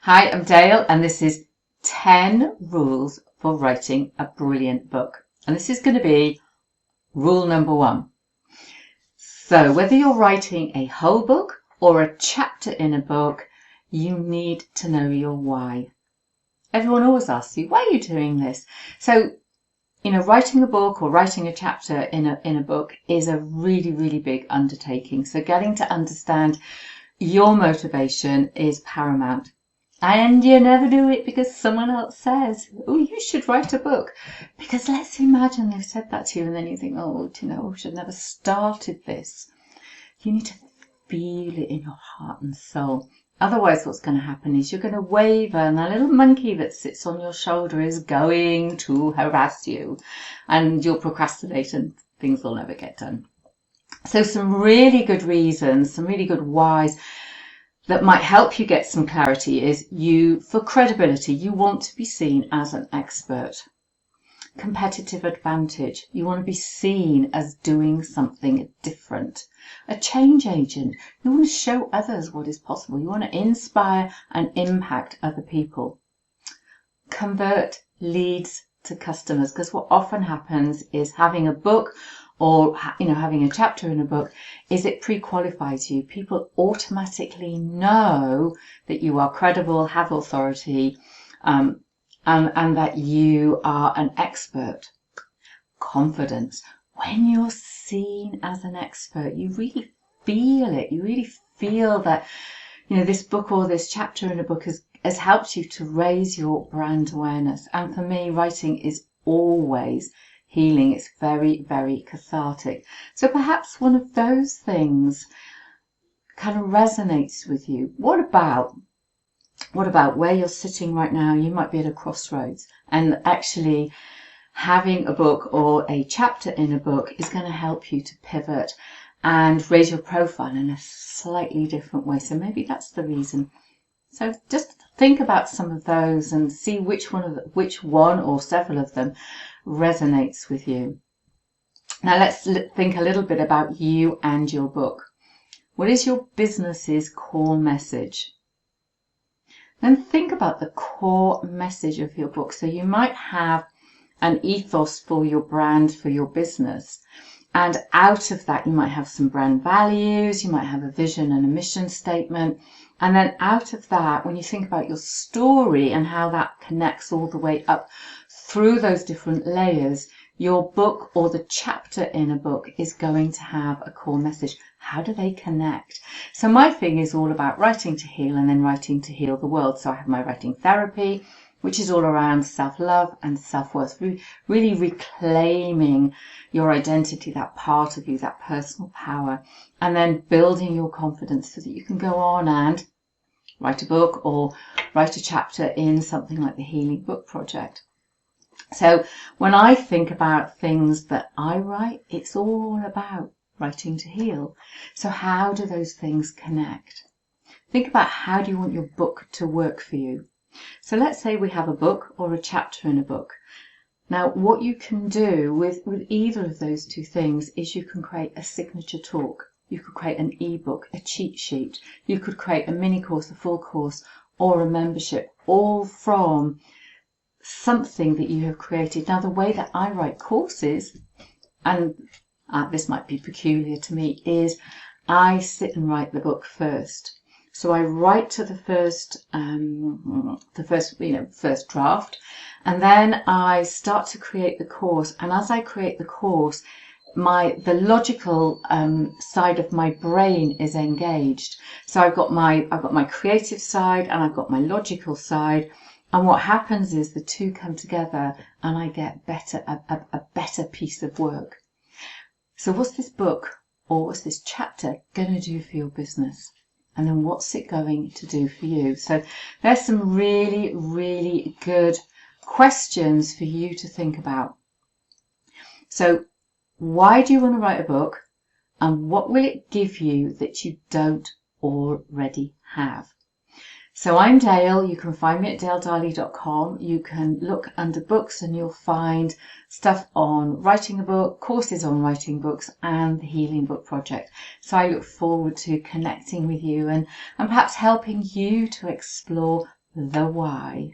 Hi, I'm Dale, and this is 10 rules for writing a brilliant book. And this is going to be rule number 1. So whether you're writing a whole book or a chapter in a book, you need to know your why. Everyone always asks you, why are you doing this? So, writing a book or writing a chapter in a book is a really, really big undertaking. So getting to understand your motivation is paramount. And you never do it because someone else says, oh, you should write a book. Because let's imagine they've said that to you and then you think, oh, I should have never started this. You need to feel it in your heart and soul. Otherwise, what's going to happen is you're going to waver and a little monkey that sits on your shoulder is going to harass you and you'll procrastinate and things will never get done. So some really good reasons, some really good whys that might help you get some clarity is for credibility, you want to be seen as an expert. Competitive advantage, you want to be seen as doing something different. A change agent, you want to show others what is possible. You want to inspire and impact other people. Convert leads to customers, because what often happens is having a book or having a chapter in a book is it pre-qualifies you. People automatically know that you are credible, have authority, and that you are an expert. Confidence. When you're seen as an expert, you really feel it. You really feel that this book or this chapter in a book has helped you to raise your brand awareness. And for me, writing is always healing. It's very, very cathartic. So perhaps one of those things kind of resonates with you. What about where you're sitting right now? You might be at a crossroads, and actually having a book or a chapter in a book is going to help you to pivot and raise your profile in a slightly different way. So maybe that's the reason. So just think about some of those and see which one or several of them resonates with you. Now let's think a little bit about you and your book. What is your business's core message? Then think about the core message of your book. So you might have an ethos for your brand, for your business. And out of that, you might have some brand values, you might have a vision and a mission statement. And then out of that, when you think about your story and how that connects all the way up through those different layers, your book or the chapter in a book is going to have a core message. How do they connect? So my thing is all about writing to heal and then writing to heal the world. So I have my writing therapy, which is all around self-love and self-worth, really reclaiming your identity, that part of you, that personal power, and then building your confidence so that you can go on and write a book or write a chapter in something like the Healing Book Project. So when I think about things that I write, it's all about writing to heal. So how do those things connect? Think about how do you want your book to work for you? So let's say we have a book or a chapter in a book. Now, what you can do with either of those two things is you can create a signature talk. You could create an ebook, a cheat sheet. You could create a mini course, a full course, or a membership, all from something that you have created. Now, the way that I write courses, and this might be peculiar to me, is I sit and write the book first. So I write to the first draft, and then I start to create the course. And as I create the course, the logical side of my brain is engaged. So I've got my creative side and I've got my logical side. And what happens is the two come together, and I get a better piece of work. So what's this book or what's this chapter going to do for your business? And then what's it going to do for you? So there's some really, really good questions for you to think about. So why do you want to write a book? And what will it give you that you don't already have? So I'm Dale. You can find me at daledarley.com. You can look under books and you'll find stuff on writing a book, courses on writing books, and the Healing Book Project. So I look forward to connecting with you and perhaps helping you to explore the why.